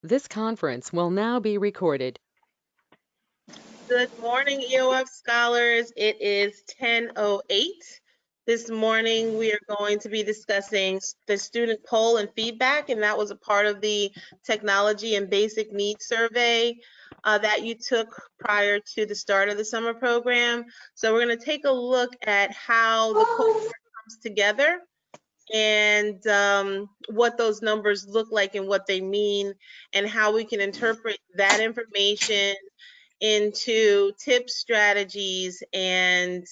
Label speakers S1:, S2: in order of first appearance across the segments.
S1: This conference will now be recorded.
S2: Good morning, EOF scholars. It is 10:08. This morning, we are going to be discussing the student poll and feedback, and that was a part of the technology and basic needs survey that you took prior to the start of the summer program. So we're going to take a look at how the cohort comes together and what those numbers look like and what they mean, and how we can interpret that information into tips, strategies, and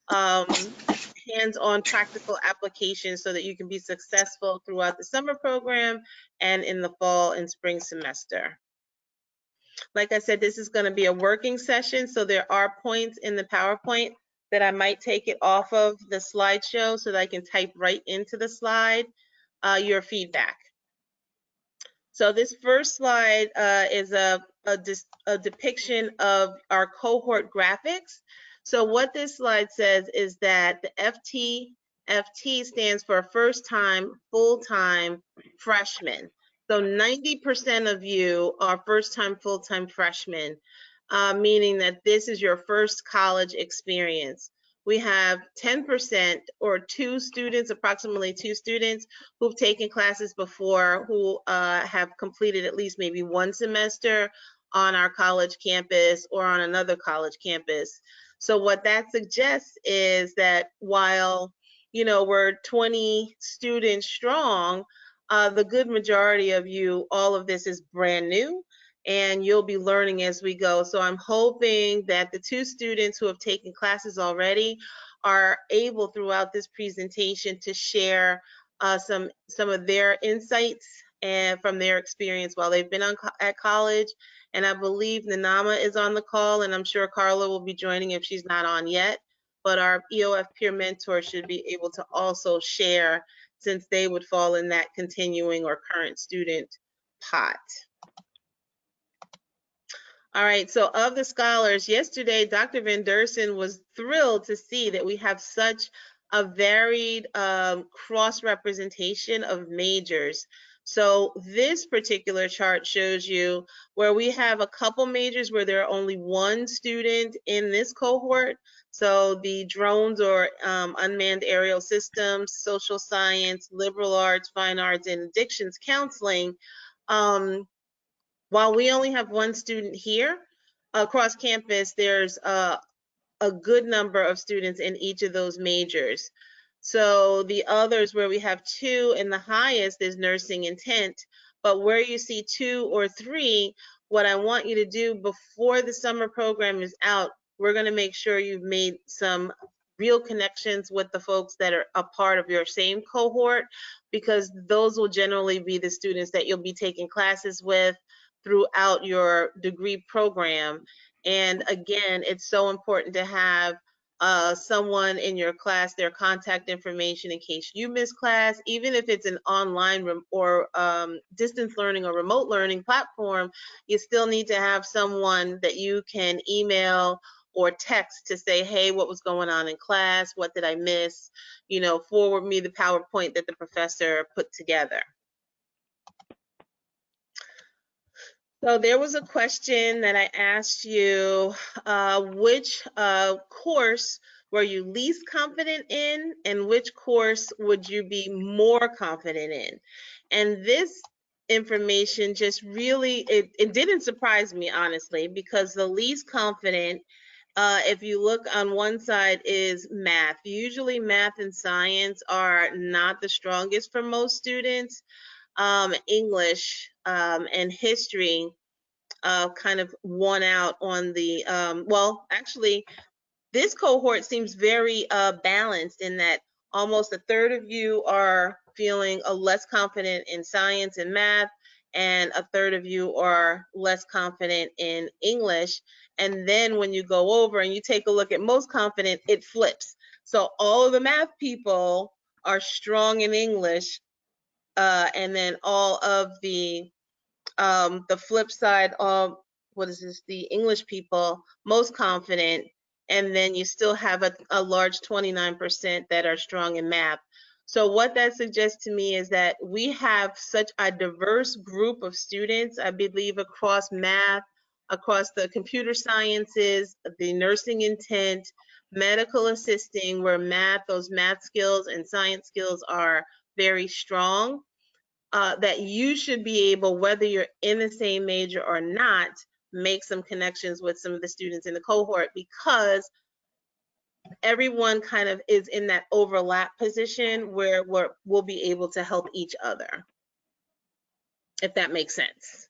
S2: hands-on practical applications so that you can be successful throughout the summer program and in the fall and spring semester. Like I said, this is going to be a working session, so there are points in the PowerPoint that I might take it off of the slideshow so that I can type right into the slide your feedback. So this first slide is a depiction of our cohort graphics. So what this slide says is that the FT stands for first time, full-time freshmen. So 90% of you are first-time, full-time freshmen, meaning that this is your first college experience. We have 10% or approximately two students who've taken classes before, who have completed at least maybe one semester on our college campus or on another college campus. So what that suggests is that while, we're 20 students strong, the good majority of you, all of this is brand new, and you'll be learning as we go. So I'm hoping that the two students who have taken classes already are able throughout this presentation to share some of their insights and from their experience while they've been at college. And I believe Nanama is on the call, and I'm sure Carla will be joining if she's not on yet. But our EOF peer mentor should be able to also share, since they would fall in that continuing or current student pot. All right, so of the scholars, yesterday, Dr. Van Dersen was thrilled to see that we have such a varied cross-representation of majors. So this particular chart shows you where we have a couple majors where there are only one student in this cohort. So the drones or unmanned aerial systems, social science, liberal arts, fine arts, and addictions counseling. While we only have one student here, across campus, there's a good number of students in each of those majors. So the others where we have two, and the highest is nursing intent, but where you see two or three, what I want you to do before the summer program is out, we're going to make sure you've made some real connections with the folks that are a part of your same cohort, because those will generally be the students that you'll be taking classes with throughout your degree program. And again, it's so important to have someone in your class, their contact information in case you miss class, even if it's an online or distance learning or remote learning platform, you still need to have someone that you can email or text to say, hey, what was going on in class? What did I miss? Forward me the PowerPoint that the professor put together. So there was a question that I asked you, which course were you least confident in, and which course would you be more confident in? And this information just really, it didn't surprise me, honestly, because the least confident, if you look on one side, is math. Usually math and science are not the strongest for most students. English and history kind of won out on the, well, actually, this cohort seems very balanced in that almost a third of you are feeling less confident in science and math, and a third of you are less confident in English. And then when you go over and you take a look at most confident, it flips. So all of the math people are strong in English, and then all of the flip side of what is this, the English people most confident, and then you still have a large 29% that are strong in math. So what that suggests to me is that we have such a diverse group of students, I believe, across math, across the computer sciences, the nursing intent, medical assisting, where those math skills and science skills are very strong, that you should be able, whether you're in the same major or not, make some connections with some of the students in the cohort, because everyone kind of is in that overlap position where we'll be able to help each other, if that makes sense.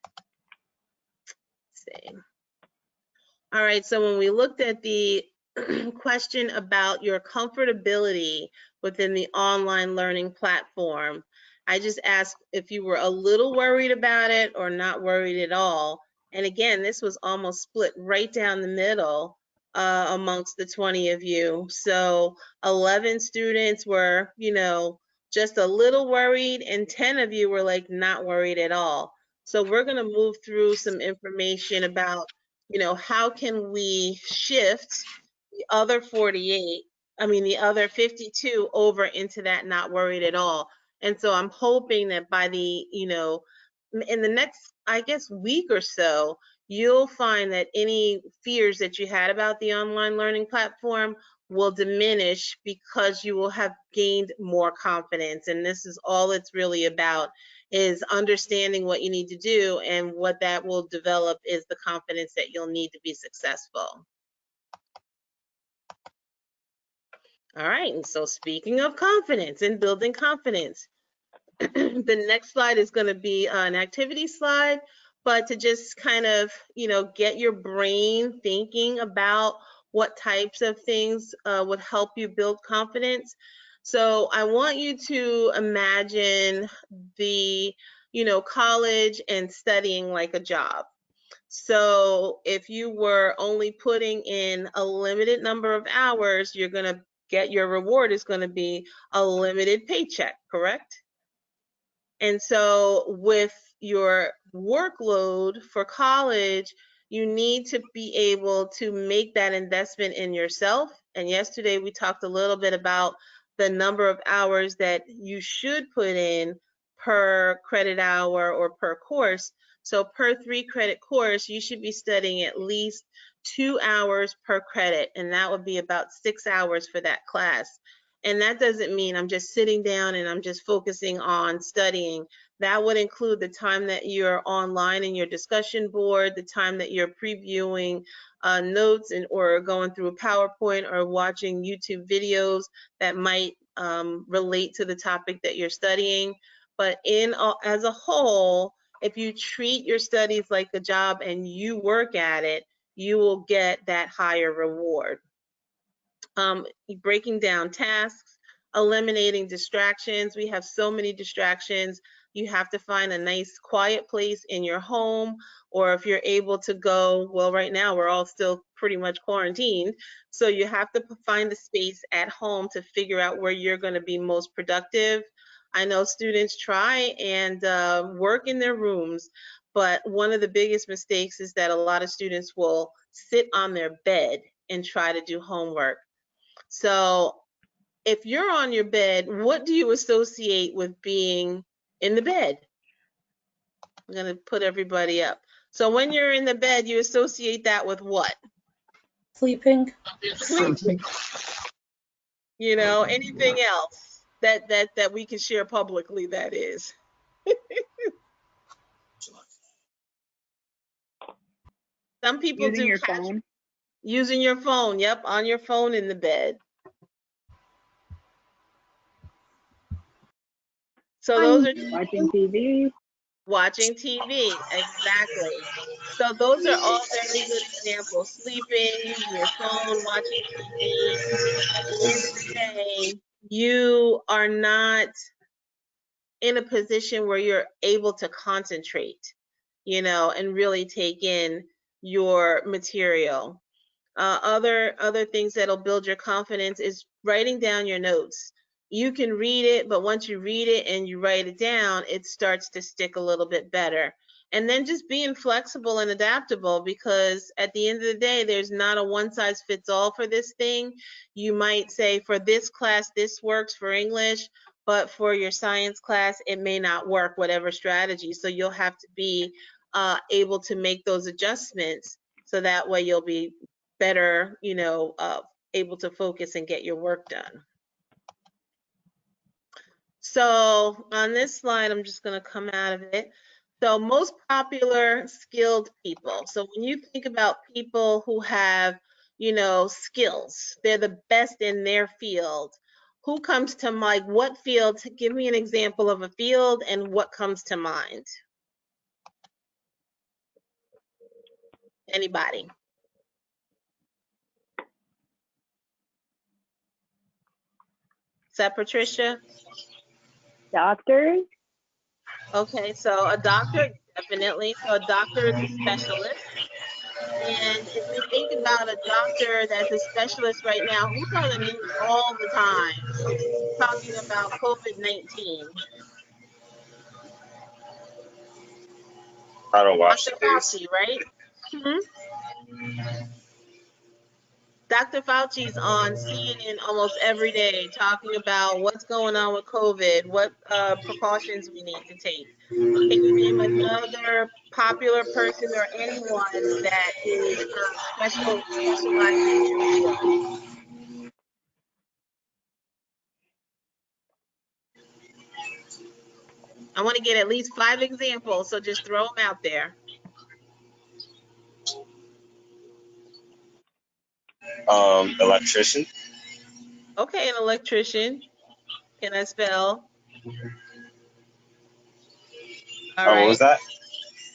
S2: Let's see. All right, so when we looked at the question about your comfortability within the online learning platform, I just asked if you were a little worried about it or not worried at all. And again, this was almost split right down the middle amongst the 20 of you. So 11 students were, just a little worried, and 10 of you were like not worried at all. So we're going to move through some information about, how can we shift the other 52 over into that not worried at all. And so I'm hoping that by the, in the next, I guess, week or so, you'll find that any fears that you had about the online learning platform will diminish, because you will have gained more confidence. And this is all it's really about, is understanding what you need to do, and what that will develop is the confidence that you'll need to be successful. All right, and so speaking of confidence and building confidence, the next slide is going to be an activity slide, but to just kind of, get your brain thinking about what types of things would help you build confidence. So I want you to imagine the, college and studying like a job. So if you were only putting in a limited number of hours, you're going to get, your reward is going to be a limited paycheck, correct? And so with your workload for college, you need to be able to make that investment in yourself. And yesterday we talked a little bit about the number of hours that you should put in per credit hour or per course. So per 3-credit course, you should be studying at least 2 hours per credit, and that would be about 6 hours for that class. And that doesn't mean I'm just sitting down and I'm just focusing on studying. That would include the time that you're online in your discussion board, the time that you're previewing notes or going through a PowerPoint, or watching YouTube videos that might relate to the topic that you're studying. But as a whole, if you treat your studies like a job and you work at it, you will get that higher reward. Breaking down tasks, eliminating distractions. We have so many distractions. You have to find a nice quiet place in your home, or if you're able to go, well, right now we're all still pretty much quarantined, so you have to find a space at home to figure out where you're going to be most productive. I know students try and work in their rooms, but one of the biggest mistakes is that a lot of students will sit on their bed and try to do homework. So if you're on your bed, what do you associate with being in the bed? I'm going to put everybody up. So when you're in the bed, you associate that with what?
S3: Sleeping.
S2: Sleeping. Anything else that we can share publicly, that is. Some people
S4: using
S2: do
S4: your phone.
S2: Using your phone, yep, on your phone in the bed. So those are
S4: Watching TV.
S2: Watching TV, exactly. So those are all very good examples. Sleeping, using your phone, watching TV. At the end of the day, you are not in a position where you're able to concentrate, and really take in your material. Other things that'll build your confidence is writing down your notes. You can read it, but once you read it and you write it down, it starts to stick a little bit better. And then just being flexible and adaptable, because at the end of the day, there's not a one size fits all for this thing. You might say, for this class, this works for English, but for your science class, it may not work, whatever strategy. So you'll have to be able to make those adjustments so that way you'll be better, able to focus and get your work done. So on this slide, I'm just going to come out of it. So most popular skilled people. So when you think about people who have, skills, they're the best in their field. Who comes to mind? What field? Give me an example of a field and what comes to mind. Anybody? Is that Patricia?
S4: Doctors?
S2: Okay, so a doctor, definitely. So a doctor is a specialist. And if we think about a doctor that's a specialist right now, who's on the news all the time talking about COVID-19?
S5: I don't watch
S2: Dr.
S5: the news.
S2: Fauci, right? Dr. Fauci's on CNN almost every day talking about what's going on with COVID, what precautions we need to take. Can you name another popular person or anyone that is specialized in their field? I want to get at least 5 examples, so just throw them out there.
S5: Electrician.
S2: Okay, an electrician. Can I spell? All right.
S5: What was that?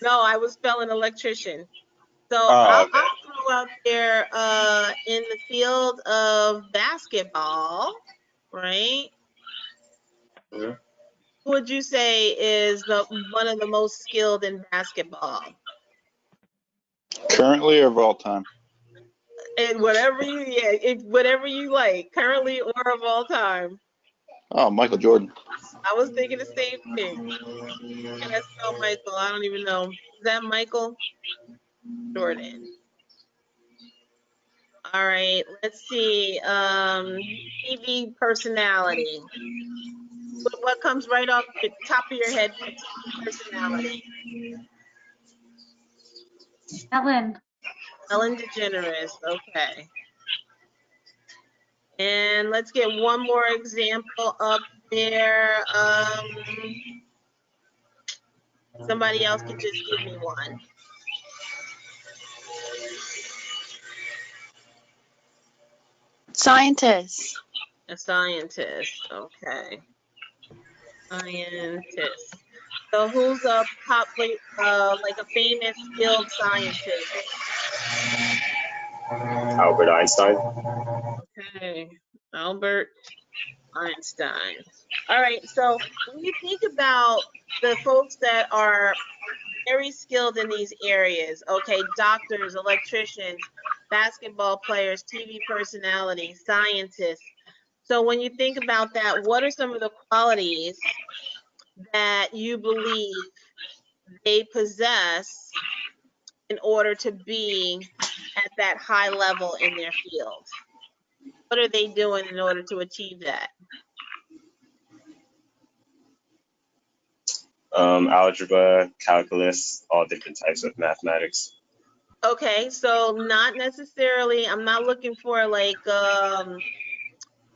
S2: No, I was spelling electrician. So
S5: Oh, okay.
S2: I'll throw out there in the field of basketball, right?
S5: Mhm.
S2: Who would you say is one of the most skilled in basketball?
S6: Currently or of all time?
S2: And whatever you like, currently or of all time.
S6: Oh, Michael Jordan.
S2: I was thinking the same thing. And I spell Michael. I don't even know. Is that Michael Jordan? All right. Let's see. TV personality. What comes right off the top of your head for TV personality? Ellen DeGeneres. Okay. And let's get one more example up there. Somebody else can just give me one.
S4: Scientists.
S2: A scientist. Okay. Scientist. So who's a like a famous skilled scientist?
S5: Albert Einstein.
S2: Okay. Albert Einstein. All right. So when you think about the folks that are very skilled in these areas, okay, doctors, electricians, basketball players, TV personalities, scientists. So when you think about that, what are some of the qualities that you believe they possess in order to be at that high level in their field? What are they doing in order to achieve that?
S5: Algebra, calculus, all different types of mathematics.
S2: Okay, so not necessarily, I'm not looking for like,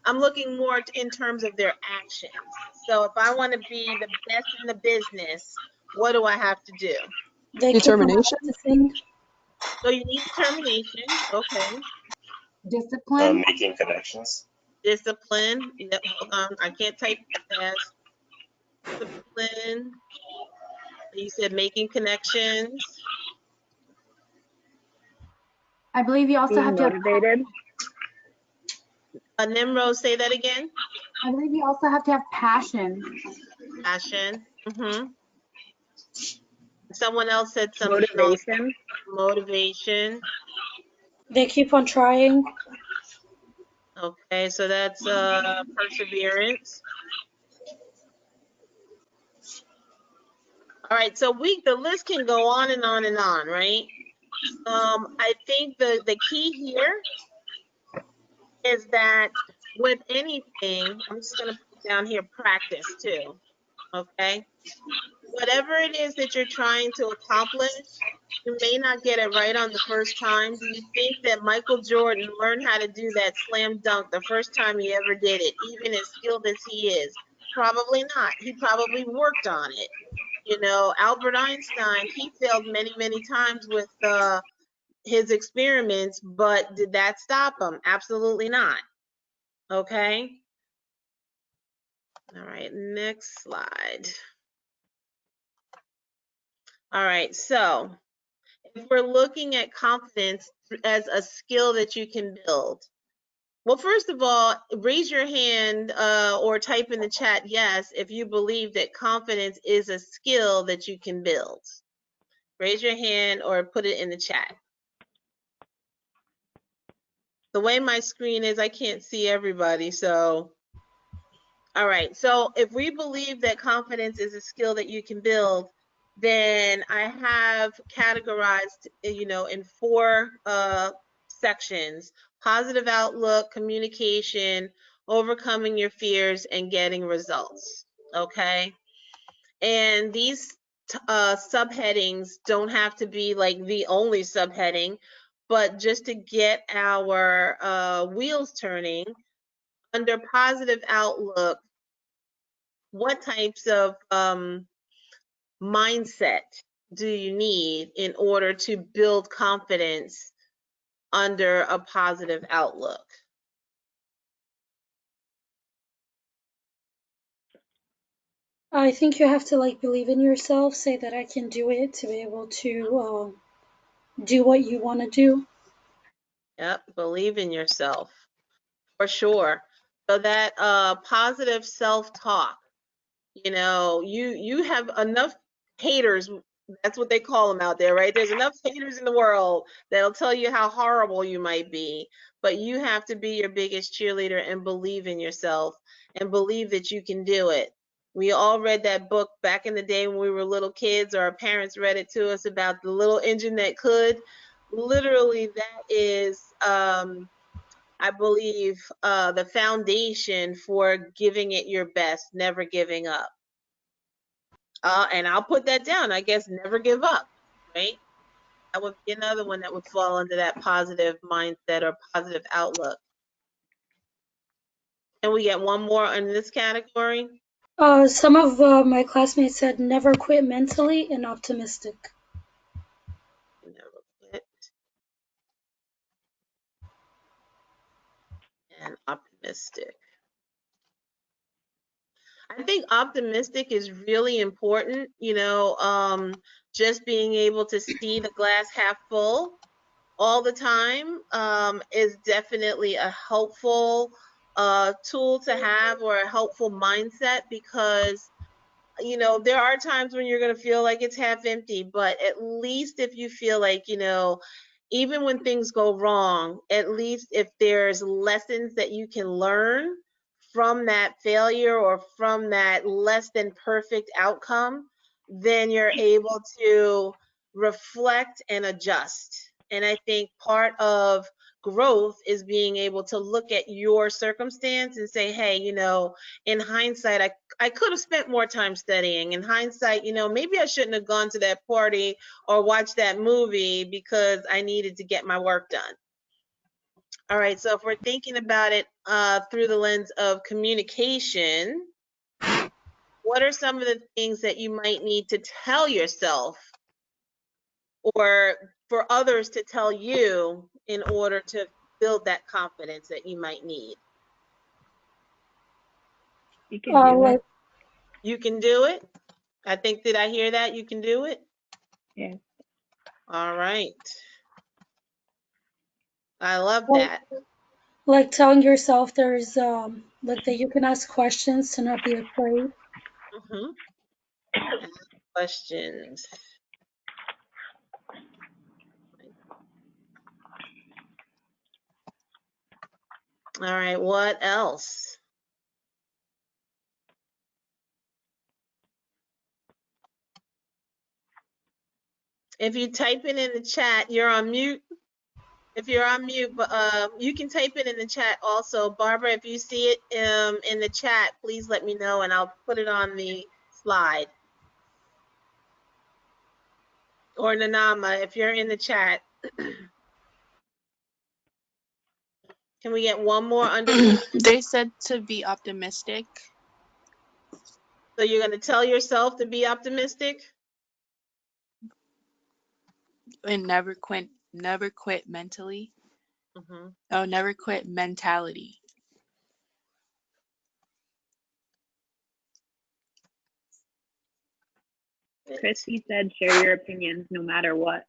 S2: I'm looking more in terms of their actions. So if I want to be the best in the business, what do I have to do?
S3: They keep on
S1: Determination?
S3: practicing.
S2: So you need determination, okay.
S4: Discipline.
S5: Making connections.
S2: Discipline, yep, hold on, I can't type fast. Discipline, you said making connections.
S4: I believe you also have to
S7: motivated.
S2: Nimrod, say that again.
S4: I believe you also have to have passion.
S2: Passion. Someone else said something
S7: Motivation.
S2: else. Motivation.
S3: They keep on trying.
S2: Okay, so that's perseverance. All right, so the list can go on and on and on, right? I think the key here is that with anything, I'm just gonna put down here, practice too, okay? Whatever it is that you're trying to accomplish, you may not get it right on the first time. Do you think that Michael Jordan learned how to do that slam dunk the first time he ever did it, even as skilled as he is? Probably not. He probably worked on it. You know, Albert Einstein, he failed many, many times with his experiments, but did that stop him? Absolutely not. Okay. All right, next slide. All right, so if we're looking at confidence as a skill that you can build, well, first of all, raise your hand or type in the chat yes if you believe that confidence is a skill that you can build. Raise your hand or put it in the chat. The way my screen is, I can't see everybody, so. All right, so if we believe that confidence is a skill that you can build, then I have categorized, you know, in 4 sections: positive outlook, communication, overcoming your fears, and getting results, okay? And these subheadings don't have to be like the only subheading, but just to get our wheels turning, under positive outlook, what types of mindset do you need in order to build confidence under a positive outlook?
S3: I think you have to like believe in yourself, say that I can do it to be able to do what you want to do.
S2: Yep, believe in yourself, for sure. So that positive self-talk, you know, you have enough haters. That's what they call them out there, right? There's enough haters in the world that'll tell you how horrible you might be, but you have to be your biggest cheerleader and believe in yourself and believe that you can do it. We all read that book back in the day when we were little kids, or our parents read it to us, about the little engine that could. Literally, that is I believe the foundation for giving it your best, never giving up. And I'll put that down, I guess, never give up, right? That would be another one that would fall under that positive mindset or positive outlook. And we get one more in this category.
S3: Some of my classmates said never quit mentally and optimistic.
S2: Never quit. And optimistic. I think optimistic is really important, you know, just being able to see the glass half full all the time is definitely a helpful tool to have, or a helpful mindset, because, you know, there are times when you're going to feel like it's half empty, but at least if you feel like, you know, even when things go wrong, at least if there's lessons that you can learn from that failure or from that less than perfect outcome, then you're able to reflect and adjust. And I think part of growth is being able to look at your circumstance and say, hey, you know, in hindsight, I could have spent more time studying. In hindsight, you know, maybe I shouldn't have gone to that party or watched that movie because I needed to get my work done. All right, so if we're thinking about it through the lens of communication, what are some of the things that you might need to tell yourself, or for others to tell you, in order to build that confidence that you might need?
S7: You can do it.
S2: You can do it. I think, did I hear that? You can do it?
S7: Yes.
S2: All right. I love that.
S3: Like telling yourself there's like that you can ask questions to not be afraid.
S2: Questions. All right, what else? If you type it in the chat, you're on mute. If you're on mute, but you can type it in the chat also. Barbara, if you see it in the chat, please let me know and I'll put it on the slide. Or Nanama, if you're in the chat. Can we get one more under?
S8: They said to be optimistic.
S2: So you're going to tell yourself to be optimistic?
S8: And never quit mentally.
S2: Mm-hmm.
S8: Oh, never quit mentality.
S7: Christy said share your opinions no matter what.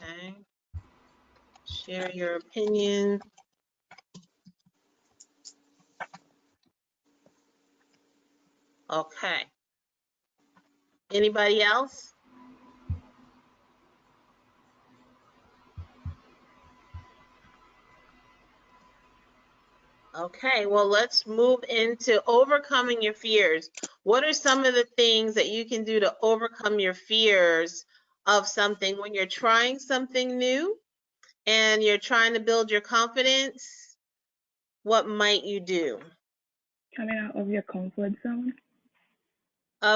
S2: Okay. Share your opinion. Okay. Anybody else? Okay, well, let's move into overcoming your fears. What are some of the things that you can do to overcome your fears of something when you're trying something new and you're trying to build your confidence? What might you do?
S7: Coming out of your comfort zone.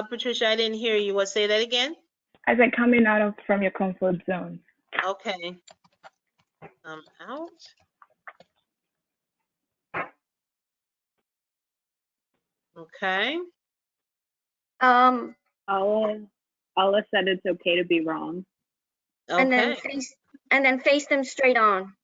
S2: Patricia, I didn't hear you. What? Say that again?
S7: I said coming out from your comfort zone.
S2: Okay. I'm out. Okay.
S7: Allah said it's okay to be wrong.
S2: Okay.
S9: And then face them straight on.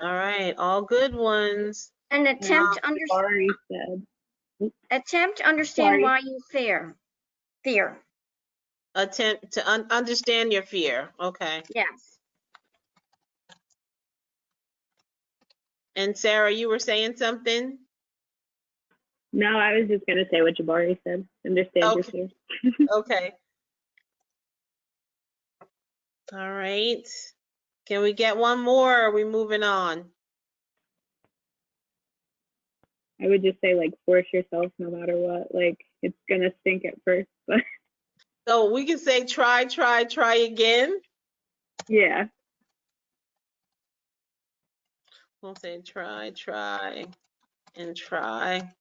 S2: All right. All good ones.
S9: And attempt to understand why you fear.
S2: Attempt to understand your fear. Okay.
S9: Yes.
S2: And Sarah, you were saying something?
S7: No, I was just gonna say what Jabari said. Understand your fear.
S2: Okay. All right. Can we get one more? Or are we moving on?
S7: I would just say like force yourself no matter what. Like it's gonna stink at first, but
S2: So we can say try again.
S7: yeah.
S2: We'll say try, and try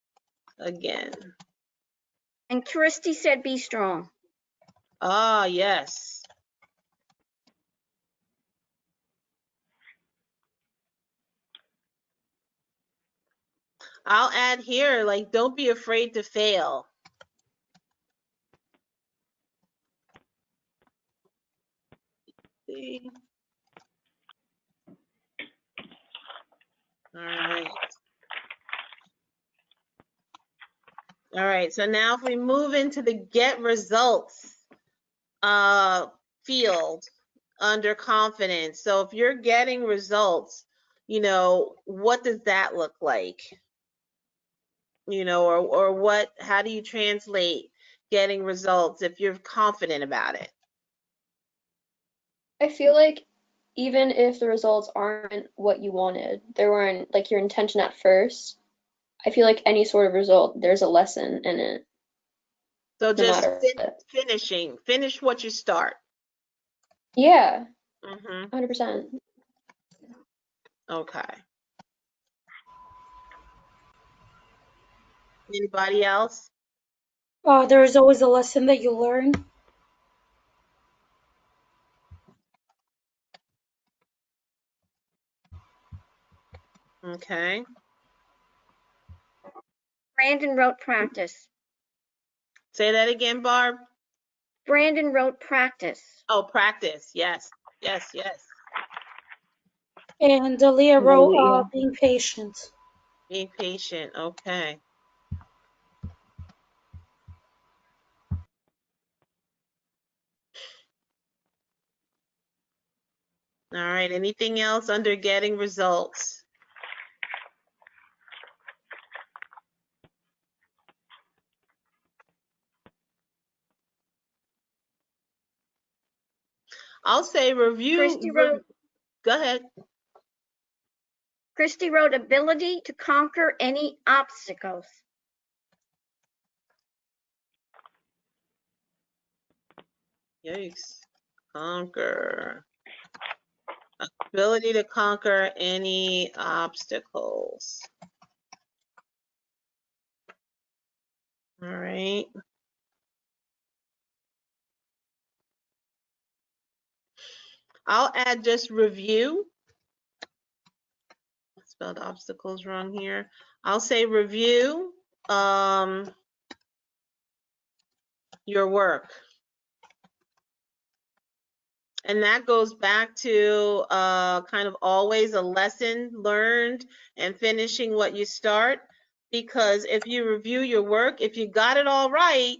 S2: again.
S9: And Christy said be strong.
S2: Ah, yes. I'll add here, like, don't be afraid to fail. See? All right. All right, so now if we move into the get results field under confidence. So if you're getting results, you know, what does that look like? You know, or what, how do you translate getting results if you're confident about it?
S10: I feel like even if the results aren't what you wanted, they weren't like your intention at first, I feel like any sort of result, there's a lesson in it.
S2: So
S10: No
S2: just
S10: matter what.
S2: finish what you start.
S10: Yeah,
S2: Mm-hmm.
S10: 100%.
S2: Okay. Anybody else?
S3: There is always a lesson that you learn.
S2: Okay.
S9: Brandon wrote practice.
S2: Say that again, Barb.
S9: Brandon wrote practice.
S2: Oh, practice. Yes. Yes, yes.
S3: And Leah wrote being patient.
S2: Being patient. Okay. All right. Anything else under getting results? I'll say review.
S9: Christy wrote.
S2: Go ahead.
S9: Christy wrote ability to conquer any obstacles.
S2: Yikes. Conquer. Ability to conquer any obstacles. All right. I'll add just review. I spelled obstacles wrong here. I'll say review your work. And that goes back to kind of always a lesson learned and finishing what you start. Because if you review your work, if you got it all right,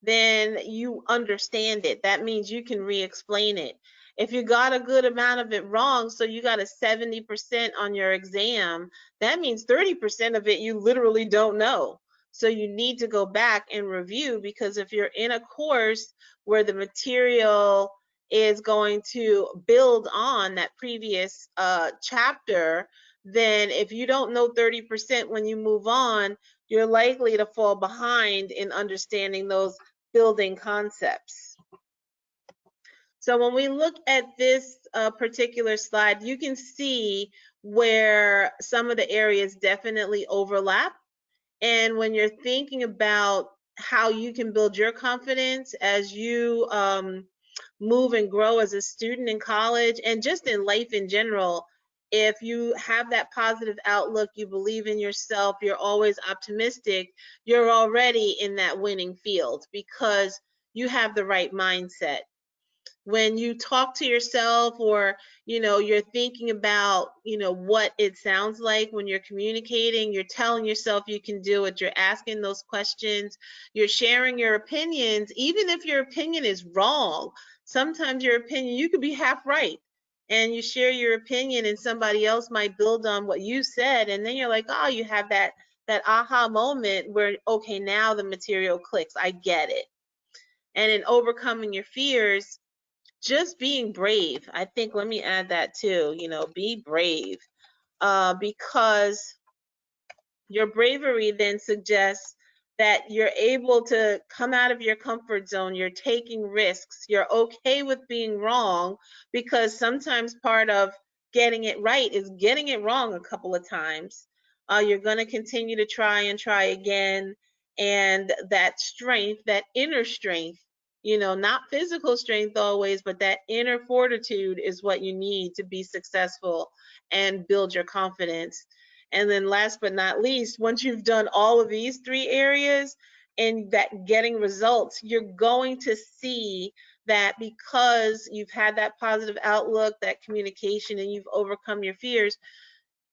S2: then you understand it. That means you can re-explain it. If you got a good amount of it wrong, so you got a 70% on your exam, that means 30% of it you literally don't know. So you need to go back and review, because if you're in a course where the material is going to build on that previous chapter, then if you don't know 30% when you move on, you're likely to fall behind in understanding those building concepts. So when we look at this particular slide, you can see where some of the areas definitely overlap. And when you're thinking about how you can build your confidence as you move and grow as a student in college and just in life in general, if you have that positive outlook, you believe in yourself, you're always optimistic, you're already in that winning field because you have the right mindset. When you talk to yourself, or you're thinking about what it sounds like when you're communicating, you're telling yourself you can do it, you're asking those questions, you're sharing your opinions, even if your opinion is wrong. Sometimes your opinion, you could be half right, and you share your opinion and somebody else might build on what you said, and then you're like, oh, you have that aha moment where, okay, now the material clicks, I get it. And in overcoming your fears, just being brave. I think, let me add that too, be brave, because your bravery then suggests that you're able to come out of your comfort zone, you're taking risks, you're okay with being wrong, because sometimes part of getting it right is getting it wrong a couple of times. You're going to continue to try and try again, and that strength, that inner strength, not physical strength always, but that inner fortitude is what you need to be successful and build your confidence. And then last but not least, once you've done all of these three areas and that getting results, you're going to see that because you've had that positive outlook, that communication, and you've overcome your fears,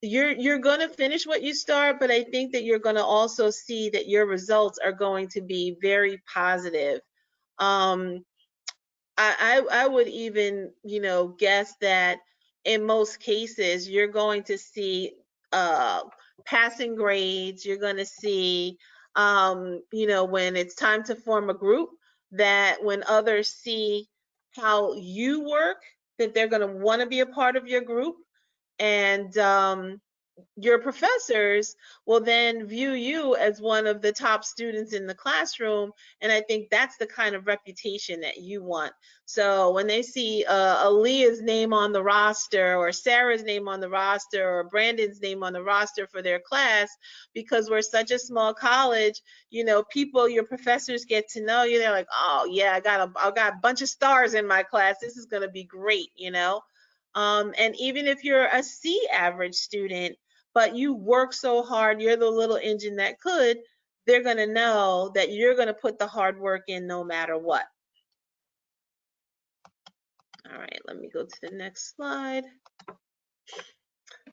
S2: you're going to finish what you start, but I think that you're going to also see that your results are going to be very positive. I would even, guess that in most cases, you're going to see passing grades. You're going to see, when it's time to form a group, that when others see how you work, that they're going to want to be a part of your group. And your professors will then view you as one of the top students in the classroom, and I think that's the kind of reputation that you want. So when they see Aaliyah's name on the roster, or Sarah's name on the roster, or Brandon's name on the roster for their class, because we're such a small college, people, your professors get to know you. They're like, oh yeah, I got a bunch of stars in my class. This is going to be great, and even if you're a C average student, but you work so hard, you're the little engine that could, they're going to know that you're going to put the hard work in no matter what. All right, let me go to the next slide.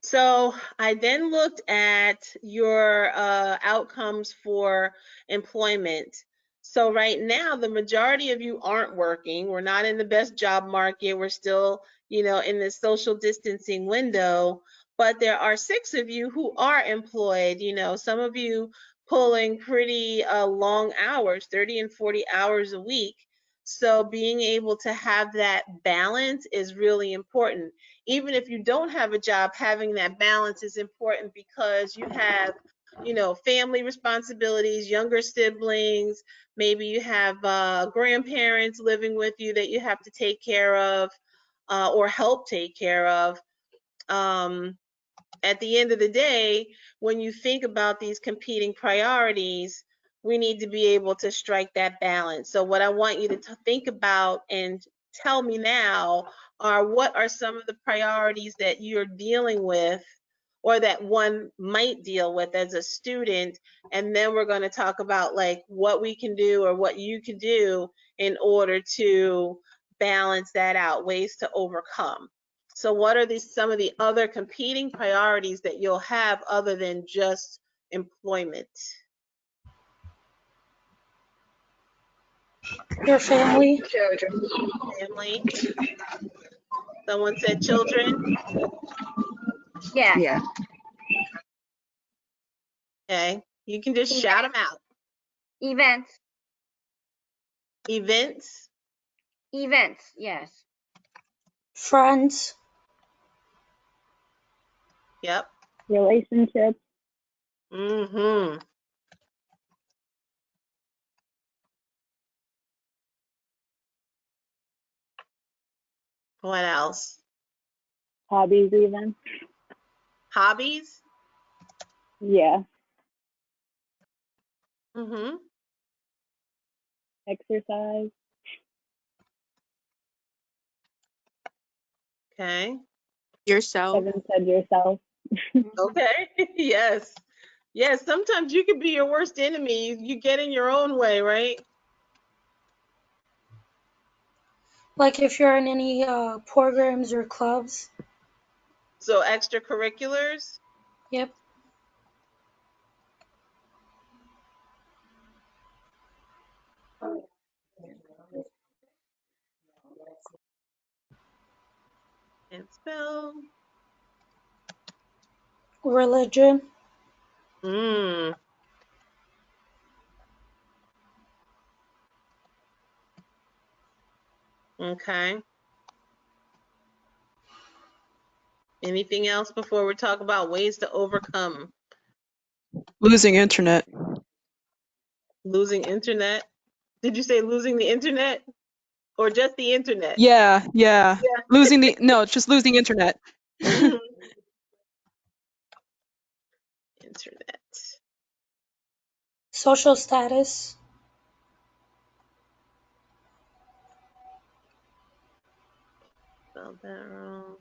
S2: So I then looked at your outcomes for employment. So right now, the majority of you aren't working. We're not in the best job market. We're still, in the social distancing window. But there are 6 of you who are employed. Some of you pulling pretty long hours, 30 and 40 hours a week. So being able to have that balance is really important. even if you don't have a job, having that balance is important because you have, you know, family responsibilities, younger siblings, maybe you have grandparents living with you that you have to take care of or help take care of. At the end of the day, when you think about these competing priorities, we need to be able to strike that balance. So what I want you to think about and tell me now are what are some of the priorities that you're dealing with or that one might deal with as a student. And then we're going to talk about like what we can do or what you can do in order to balance that out, ways to overcome. So what are some of the other competing priorities that you'll have other than just employment?
S3: Your family.
S2: Family. Someone said children.
S9: Yeah.
S4: Yeah.
S2: Okay. You can just shout them out.
S9: Events.
S2: Events.
S9: Events. Yes.
S3: Friends.
S2: Yep.
S7: Relationships.
S2: Mm-hmm. What else?
S7: Hobbies even.
S2: Hobbies.
S7: Yeah.
S2: Mm-hmm.
S7: Exercise.
S2: Okay.
S8: Yourself.
S7: Kevin said yourself.
S2: Okay. Yes. Yes. Sometimes you can be your worst enemy. You get in your own way, right?
S3: Like if you're in any programs or clubs.
S2: So extracurriculars.
S3: Yep.
S2: And spell.
S3: Religion.
S2: Mm. Okay. Anything else before we talk about ways to overcome
S11: Losing internet.
S2: losing internet? Did you say losing the internet or just the internet?
S11: Yeah.
S2: Yeah.
S11: No, it's just losing internet.
S2: Mhm. Internet.
S3: Social status.
S2: Spelled that wrong.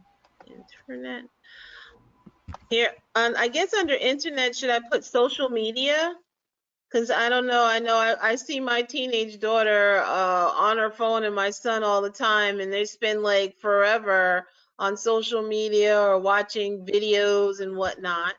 S2: Internet. Here, I guess under internet, should I put social media? Because I don't know. I see my teenage daughter on her phone and my son all the time, and they spend like forever on social media or watching videos and whatnot.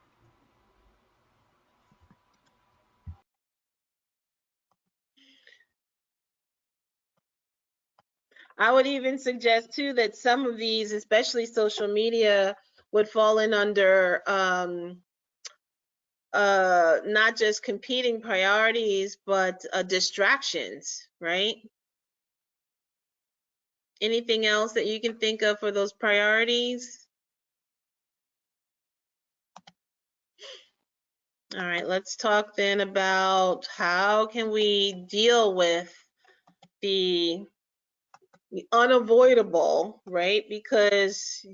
S2: I would even suggest too that some of these, especially social media, would fall in under not just competing priorities, but distractions, right? Anything else that you can think of for those priorities? All right, let's talk then about how can we deal with the unavoidable, right? Because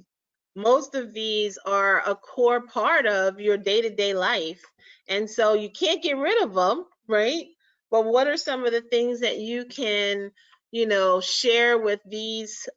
S2: most of these are a core part of your day-to-day life. And so you can't get rid of them, right? But what are some of the things that you can, you know, share with these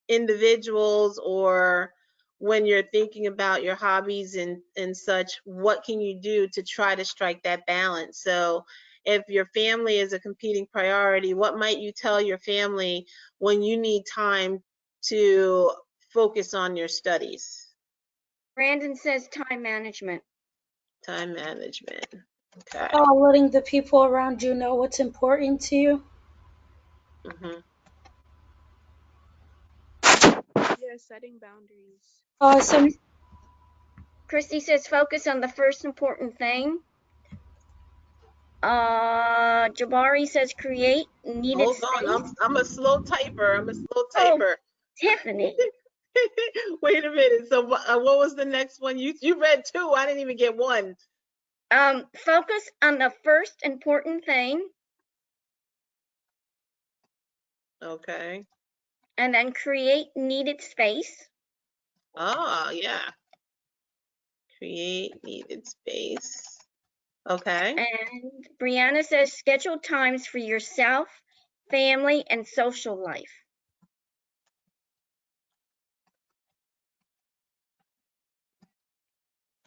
S2: individuals, or when you're thinking about your hobbies and such, what can you do to try to strike that balance? So if your family is a competing priority, what might you tell your family when you need time to focus on your studies?
S9: Brandon says time management.
S2: Time management. Okay.
S3: Letting the people around you know what's important to you.
S2: Mm-hmm.
S8: Yeah, setting boundaries.
S3: Some
S9: Christy says focus on the first important thing. Jabari says create needed
S2: Hold
S9: space.
S2: on, I'm a slow typer. I'm a slow
S9: Oh,
S2: typer.
S9: Tiffany.
S2: Wait a minute. So what was the next one? You read two. I didn't even get one.
S9: Focus on the first important thing,
S2: Okay.
S9: and then create needed space.
S2: Oh, yeah. Create needed space. Okay.
S9: And Brianna says schedule times for yourself, family, and social life.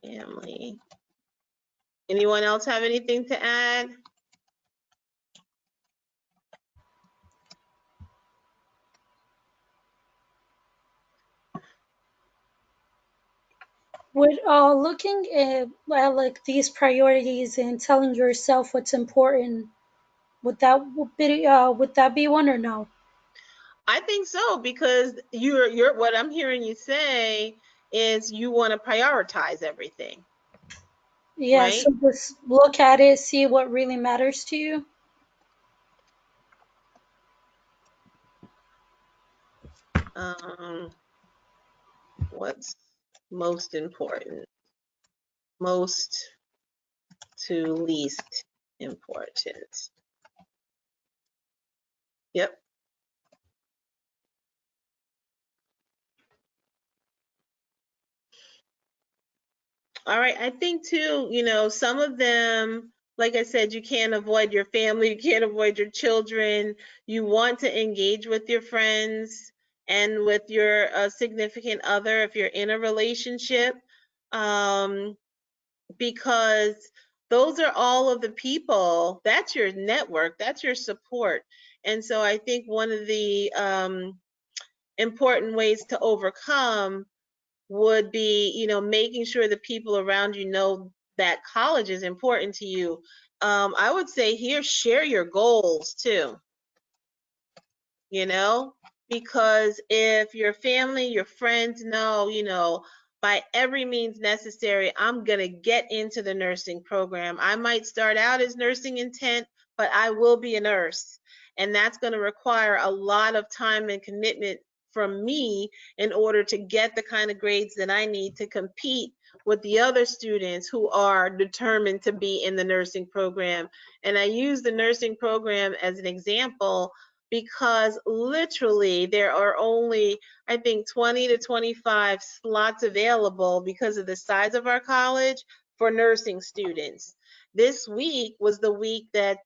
S2: Family. Anyone else have anything to add?
S3: Would looking at like these priorities and telling yourself what's important, would that be one or no?
S2: I think so, because you're what I'm hearing you say is you want to prioritize everything,
S3: Yeah,
S2: right?
S3: so just look at it, see what really matters to you.
S2: What's most important? Most to least important. Yep. All right. I think too, some of them, like I said, you can't avoid your family, you can't avoid your children. You want to engage with your friends and with your significant other if you're in a relationship, because those are all of the people, that's your network, that's your support. And so I think one of the important ways to overcome would be, making sure the people around you know that college is important to you. I would say here, share your goals too, because if your family, your friends know, by every means necessary, I'm going to get into the nursing program. I might start out as nursing intent, but I will be a nurse. And that's going to require a lot of time and commitment from me in order to get the kind of grades that I need to compete with the other students who are determined to be in the nursing program. And I use the nursing program as an example because literally there are only, I think, 20 to 25 slots available because of the size of our college for nursing students. This week was the week that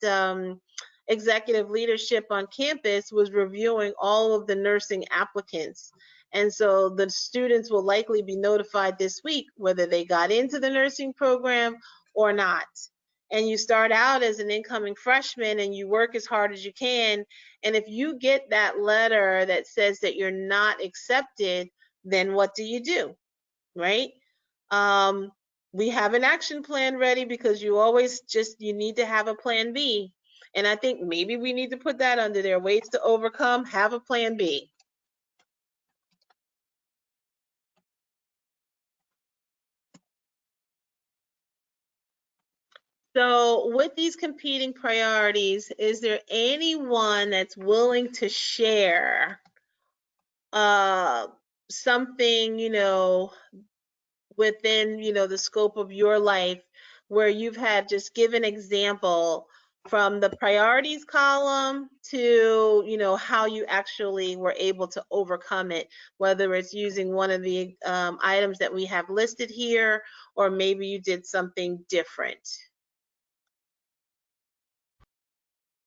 S2: executive leadership on campus was reviewing all of the nursing applicants. And so the students will likely be notified this week whether they got into the nursing program or not. And you start out as an incoming freshman and you work as hard as you can. And if you get that letter that says that you're not accepted, then what do? Right? We have an action plan ready because you need to have a plan B. And I think maybe we need to put that under there. Ways to overcome, have a plan B. So with these competing priorities, is there anyone that's willing to share something, within, the scope of your life where you've had, just give an example from the priorities column to, how you actually were able to overcome it, whether it's using one of the items that we have listed here, or maybe you did something different.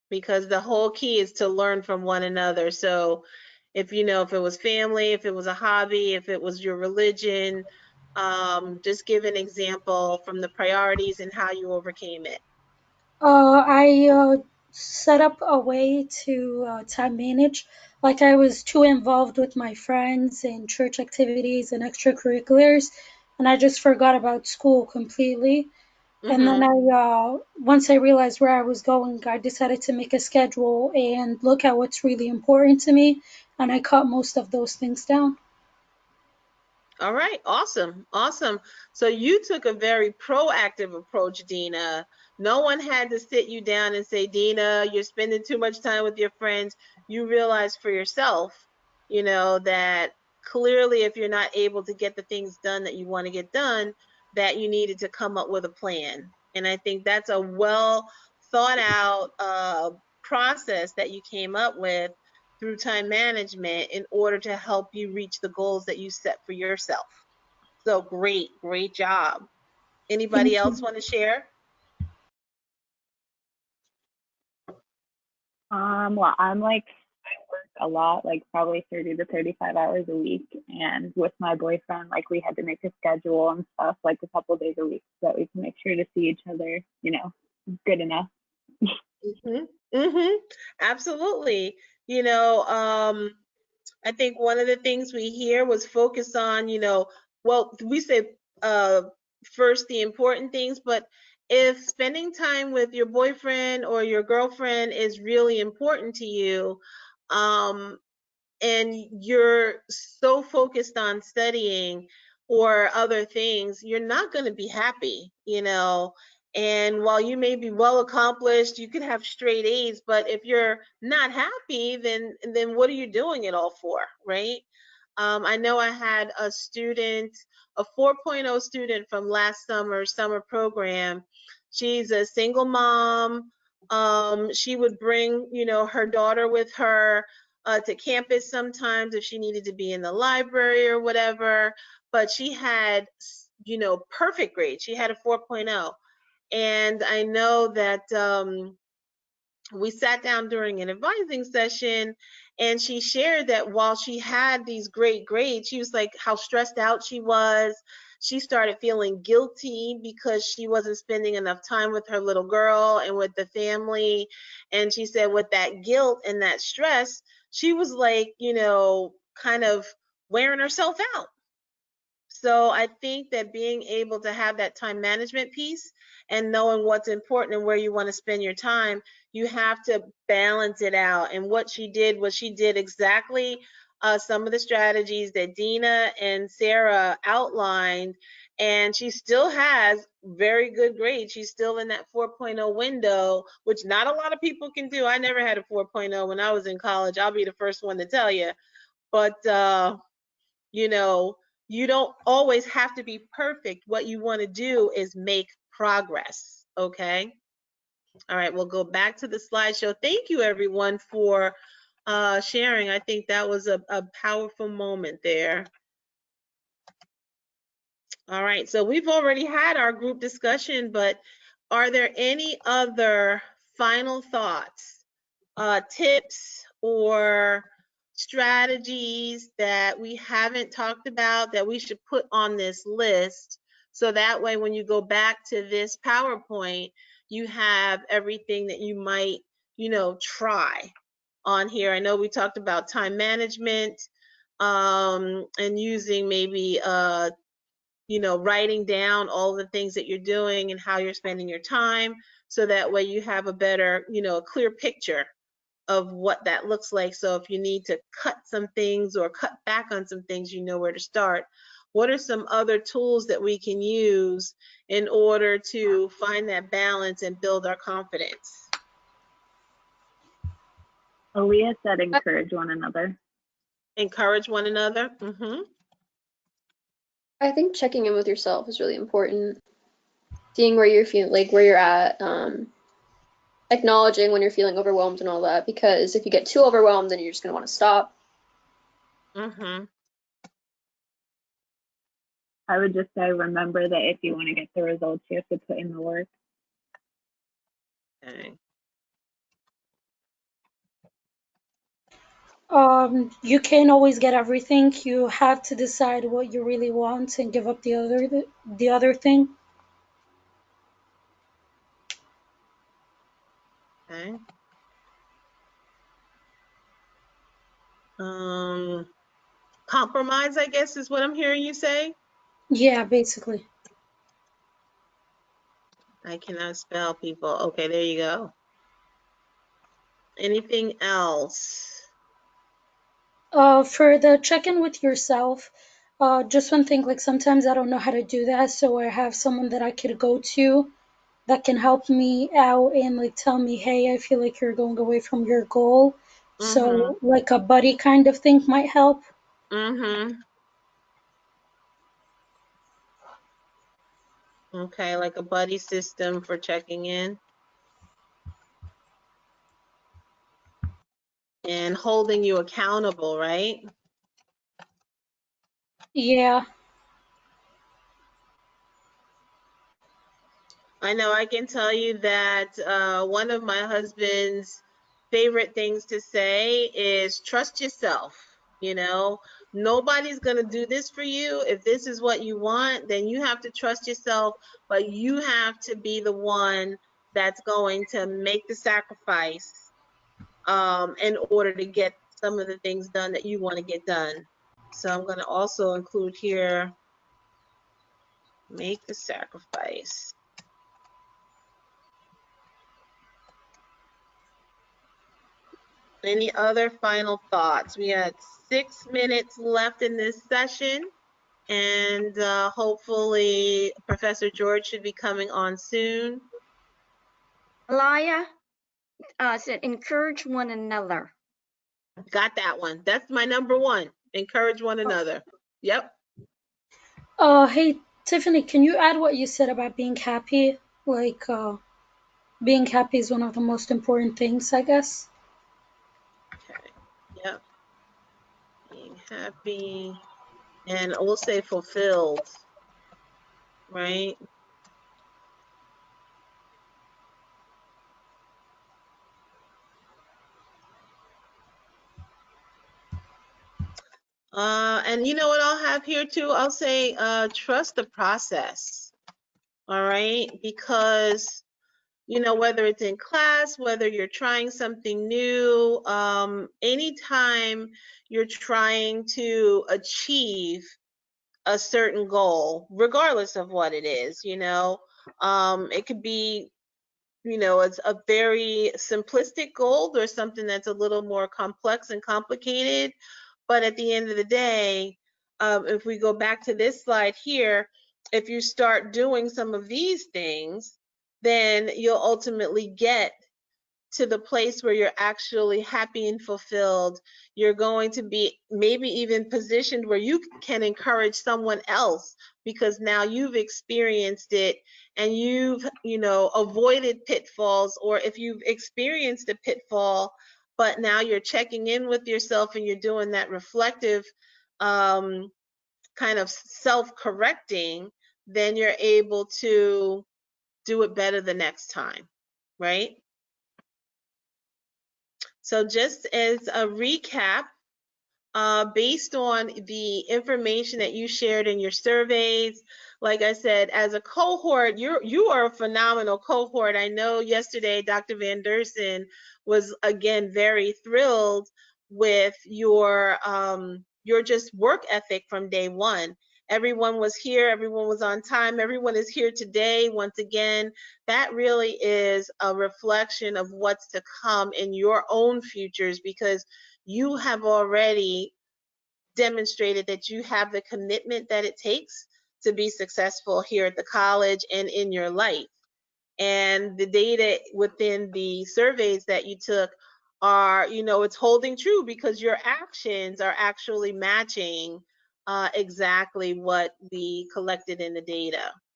S2: Because the whole key is to learn from one another. So if if it was family, if it was a hobby, if it was your religion, just give an example from the priorities and how you overcame it.
S3: I set up a way to time manage. Like I was too involved with my friends and church activities and extracurriculars, and I just forgot about school completely. And then once I realized where I was going, I decided to make a schedule and look at what's really important to me, and I cut most of those things down.
S2: All right, awesome, awesome. So you took a very proactive approach, Dina. No one had to sit you down and say, Dina, you're spending too much time with your friends. You realized for yourself, that clearly, if you're not able to get the things done that you want to get done, that you needed to come up with a plan. And I think that's a well thought out process that you came up with through time management in order to help you reach the goals that you set for yourself. So great job. Anybody
S3: Thank
S2: else
S3: you.
S2: want to share?
S7: Well, I'm like, I work a lot, like probably 30 to 35 hours a week. And with my boyfriend, like we had to make a schedule and stuff, like a couple days a week so that we can make sure to see each other, you know, good enough.
S2: Absolutely. You know, I think one of the things we hear was focus on, well, we said first the important things, but if spending time with your boyfriend or your girlfriend is really important to you, and you're so focused on studying or other things, you're not going to be happy, And while you may be well accomplished, you could have straight A's, but if you're not happy, then what are you doing it all for, right? I know I had a student, a 4.0 student from last summer program. She's a single mom. She would bring, her daughter with her to campus sometimes if she needed to be in the library or whatever. But she had, perfect grades. She had a 4.0. And I know that we sat down during an advising session and she shared that while she had these great grades, she was like how stressed out she was. She started feeling guilty because she wasn't spending enough time with her little girl and with the family. And she said with that guilt and that stress, she was like, kind of wearing herself out. So I think that being able to have that time management piece and knowing what's important and where you want to spend your time, you have to balance it out. And what she did was she did exactly some of the strategies that Dina and Sarah outlined, and she still has very good grades. She's still in that 4.0 window, which not a lot of people can do. I never had a 4.0 when I was in college. I'll be the first one to tell you. But you don't always have to be perfect. What you want to do is make progress. Okay. All right. We'll go back to the slideshow. Thank you, everyone, for sharing. I think that was a powerful moment there. All right. So we've already had our group discussion, but are there any other final thoughts, tips, or strategies that we haven't talked about that we should put on this list so that way when you go back to this PowerPoint, you have everything that you might, try on here? I know we talked about time management and using maybe, writing down all the things that you're doing and how you're spending your time so that way you have a better, a clear picture of what that looks like. So if you need to cut some things or cut back on some things, you know where to start. What are some other tools that we can use in order to find that balance and build our confidence?
S7: Aaliyah said encourage one another.
S2: Encourage one another.
S10: I think checking in with yourself is really important. Seeing where you're feeling, like where you're at, acknowledging when you're feeling overwhelmed and all that, because if you get too overwhelmed, then you're just gonna want to stop.
S7: I would just say remember that if you want to get the results, you have to put in the work.
S2: Okay.
S3: You can't always get everything. You have to decide what you really want and give up the other thing.
S2: Okay. Compromise, I guess, is what I'm hearing you say.
S3: Yeah, basically.
S2: I cannot spell, people. Okay, there you go. Anything else?
S3: For the check-in with yourself, just one thing, like sometimes I don't know how to do that, so I have someone that I could go to that can help me out and like tell me, hey, I feel like you're going away from your goal. So like a buddy kind of thing might help.
S2: Mm-hmm. Okay, like a buddy system for checking in. And holding you accountable, right?
S3: Yeah.
S2: I know I can tell you that one of my husband's favorite things to say is trust yourself. You know, nobody's going to do this for you. If this is what you want, then you have to trust yourself, but you have to be the one that's going to make the sacrifice in order to get some of the things done that you want to get done. So I'm going to also include here, make the sacrifice. Any other final thoughts? We had 6 minutes left in this session, and hopefully Professor George should be coming on soon.
S9: Elia said, encourage one another.
S2: Got that one. That's my number one. Encourage one another. Yep.
S3: Hey, Tiffany, can you add what you said about being happy? Like, being happy is one of the most important things, I guess.
S2: Okay. Yep. Being happy, and we'll say fulfilled, right? And you know what I'll have here too? I'll say trust the process. All right, because you know, whether it's in class, whether you're trying something new, anytime you're trying to achieve a certain goal, regardless of what it is, you know, it could be, you know, it's a very simplistic goal or something that's a little more complex and complicated. But at the end of the day, if we go back to this slide here, if you start doing some of these things, then you'll ultimately get to the place where you're actually happy and fulfilled. You're going to be maybe even positioned where you can encourage someone else because now you've experienced it and you've, you know, avoided pitfalls, or if you've experienced a pitfall, but now you're checking in with yourself and you're doing that reflective kind of self-correcting, then you're able to do it better the next time, right? So just as a recap, based on the information that you shared in your surveys, like I said, as a cohort, you are a phenomenal cohort. I know yesterday Dr. Van Dersen was again very thrilled with your just work ethic from day one. Everyone was here, everyone was on time, everyone is here today. Once again, that really is a reflection of what's to come in your own futures, because you have already demonstrated that you have the commitment that it takes to be successful here at the college and in your life. And the data within the surveys that you took are, you know, it's holding true because your actions are actually matching exactly what we collected in the data.